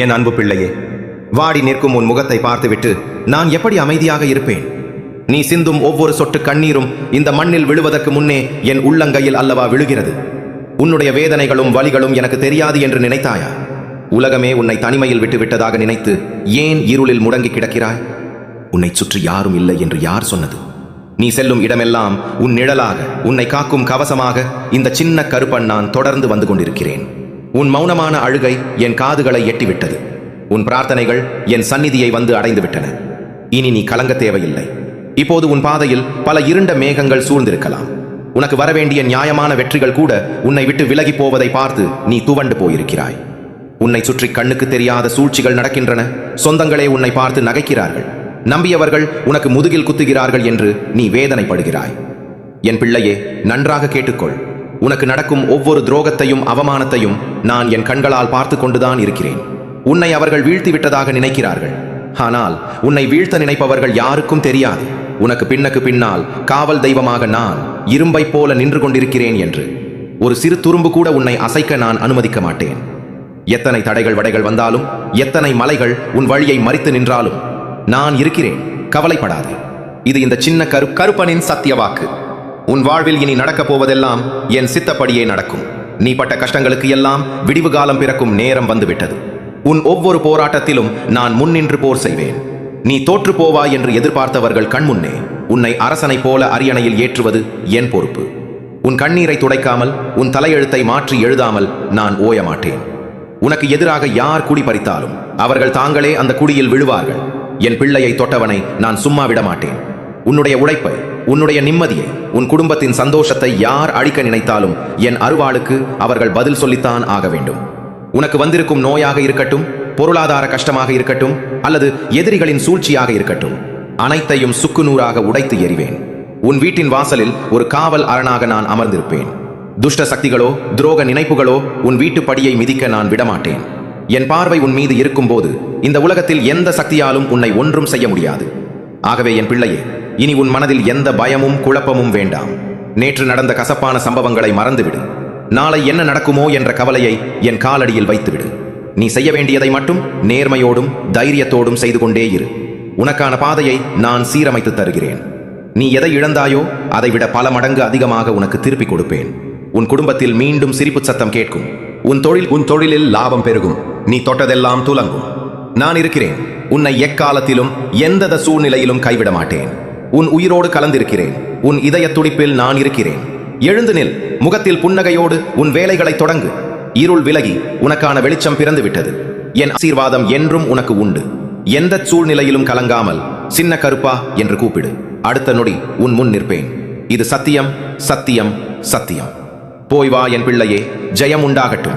என் அன்பு பிள்ளையே, வாடி நிற்கும் உன் முகத்தை பார்த்துவிட்டு நான் எப்படி அமைதியாக இருப்பேன்? நீ சிந்தும் ஒவ்வொரு சொட்டு கண்ணீரும் இந்த மண்ணில் விழுவதற்கு முன்னே என் உள்ளங்கையில் அல்லவா விழுகிறது. உன்னுடைய வேதனைகளும் வலிகளும் எனக்கு தெரியாது என்று நினைத்தாயா? உலகமே உன்னை தனிமையில் விட்டுவிட்டதாக நினைத்து ஏன் இருளில் முடங்கி கிடக்கிறாய்? உன்னை சுற்றி யாரும் இல்லை என்று யார் சொன்னது? நீ செல்லும் இடமெல்லாம் உன் நிழலாக, உன்னை காக்கும் கவசமாக இந்த சின்ன கருப்பன் நான் தொடர்ந்து வந்து கொண்டிருக்கிறேன். உன் மௌனமான அழுகை என் காதுகளை எட்டிவிட்டது. உன் பிரார்த்தனைகள் என் சந்நிதியை வந்து அடைந்து விட்டன. இனி நீ கலங்க தேவையில்லை. இப்போது உன் பாதையில் பல இருண்ட மேகங்கள் சூழ்ந்திருக்கலாம். உனக்கு வரவேண்டிய நியாயமான வெற்றிகள் கூட உன்னை விட்டு விலகி போவதை பார்த்து நீ துவண்டு போயிருக்கிறாய். உன்னை சுற்றி கண்ணுக்கு தெரியாத சூழ்ச்சிகள் நடக்கின்றன. சொந்தங்களே உன்னை பார்த்து நகைக்கிறார்கள். நம்பியவர்கள் உனக்கு முதுகில் குத்துகிறார்கள் என்று நீ வேதனைப்படுகிறாய். என் பிள்ளையே, நன்றாக கேட்டுக்கொள். உனக்கு நடக்கும் ஒவ்வொரு துரோகத்தையும் அவமானத்தையும் நான் என் கண்களால் பார்த்து கொண்டுதான் இருக்கிறேன். உன்னை அவர்கள் வீழ்த்தி விட்டதாக நினைக்கிறார்கள். ஆனால் உன்னை வீழ்த்த நினைப்பவர்கள் யாருக்கும் தெரியாது உனக்கு பின்னுக்கு பின்னால் காவல் தெய்வமாக நான் இரும்பை போல நின்று கொண்டிருக்கிறேன் என்று. ஒரு சிறு துரும்பு கூட உன்னை அசைக்க நான் அனுமதிக்க மாட்டேன். எத்தனை தடைகள் வடைகள் வந்தாலும், எத்தனை மலைகள் உன் வழியை மறித்து நின்றாலும் நான் இருக்கிறேன். கவலைப்படாதே. இது இந்த சின்ன கருப்பனின் சத்திய வாக்கு. உன் வாழ்வில் இனி நடக்கப் போவதெல்லாம் என் சித்தப்படியே நடக்கும். நீ பட்ட கஷ்டங்களுக்கு எல்லாம் விடிவு காலம் பிறக்கும் நேரம் வந்துவிட்டது. உன் ஒவ்வொரு போராட்டத்திலும் நான் முன்னின்று போர் செய்வேன். நீ தோற்று போவாய் என்று எதிர்பார்த்தவர்கள் கண்முன்னே உன்னை அரசனை போல அரியணையில் ஏற்றுவது என் பொறுப்பு. உன் கண்ணீரை துடைக்காமல், உன் தலையெழுத்தை மாற்றி எழுதாமல் நான் ஓய மாட்டேன். உனக்கு எதிராக யார் குடி பறித்தாலும் அவர்கள் தாங்களே அந்த குடியில் விழுவார்கள். என் பிள்ளையை தொட்டவனை நான் சும்மா விட மாட்டேன். உன்னுடைய உழைப்பை, உன்னுடைய நிம்மதியை, உன் குடும்பத்தின் சந்தோஷத்தை யார் அழிக்க நினைத்தாலும் என் அருவாளுக்கு அவர்கள் பதில் சொல்லித்தான் ஆக வேண்டும். உனக்கு வந்திருக்கும் நோயாக இருக்கட்டும், பொருளாதார கஷ்டமாக இருக்கட்டும், அல்லது எதிரிகளின் சூழ்ச்சியாக இருக்கட்டும், அனைத்தையும் சுக்குநூறாக உடைத்து எறிவேன். உன் வீட்டின் வாசலில் ஒரு காவல் அரணாக நான் அமர்ந்திருப்பேன். துஷ்ட சக்திகளோ துரோக நினைப்புகளோ உன் வீட்டு படியை மிதிக்க நான் விடமாட்டேன். என் பார்வை உன் மீது இருக்கும்போது இந்த உலகத்தில் எந்த சக்தியாலும் உன்னை ஒன்றும் செய்ய முடியாது. ஆகவே என் பிள்ளையே, இனி உன் மனதில் எந்த பயமும் குழப்பமும் வேண்டாம். நேற்று நடந்த கசப்பான சம்பவங்களை மறந்துவிடு. நாளை என்ன நடக்குமோ என்ற கவலையை என் காலடியில் வைத்துவிடு. நீ செய்ய வேண்டியதை மட்டும் நேர்மையோடும் தைரியத்தோடும் செய்து கொண்டே இரு. உனக்கான பாதையை நான் சீரமைத்து தருகிறேன். நீ எதை இழந்தாயோ அதை விட பல மடங்கு அதிகமாக உனக்கு திருப்பிக் கொடுப்பேன். உன் குடும்பத்தில் மீண்டும் சிரிப்பு சத்தம் கேட்கும். உன் தொழிலில் லாபம் பெருகும். நீ தொட்டதெல்லாம் துலங்கும். நான் இருக்கிறேன். உன்னை எக்காலத்திலும் எந்த சூழ்நிலையிலும் கைவிட மாட்டேன். உன் உயிரோடு கலந்திருக்கிறேன். உன் இதய துடிப்பில் நான் இருக்கிறேன். எழுந்து நில். முகத்தில் புன்னகையோடு உன் வேலைகளை தொடங்கு. இருள் விலகி உனக்கான வெளிச்சம் பிறந்து விட்டது. என் ஆசீர்வாதம் என்றும் உனக்கு உண்டு. எந்த சூழ்நிலையிலும் கலங்காமல் சின்ன கருப்பா என்று கூப்பிடு. அடுத்த நொடி உன் முன் நிற்பேன். இது சத்தியம், சத்தியம், சத்தியம். போய் வா என் பிள்ளையே. ஜெயம் உண்டாகட்டும்.